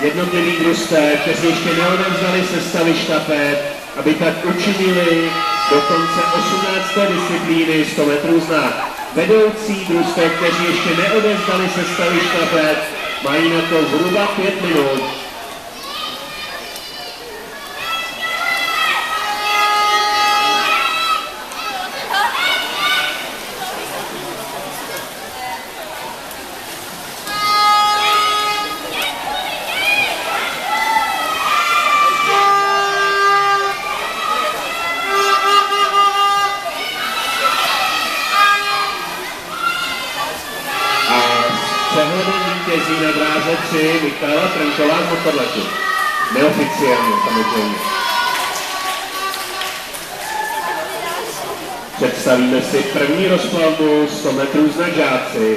jednotlivých družstev, kteří ještě neodevzdali sestavy štafet, aby tak učinili do konce 18. disciplíny 100 metrů znak. Vedoucí družstev, kteří ještě neodevzdali sestavy štafet, mají na to zhruba 5 minut. Přehledem vítězí na dráze 3 Michaela Trnková z motorletu. Neoficiálně samozřejmě. Představíme si první rozplavbu 100 metrů znak žáci.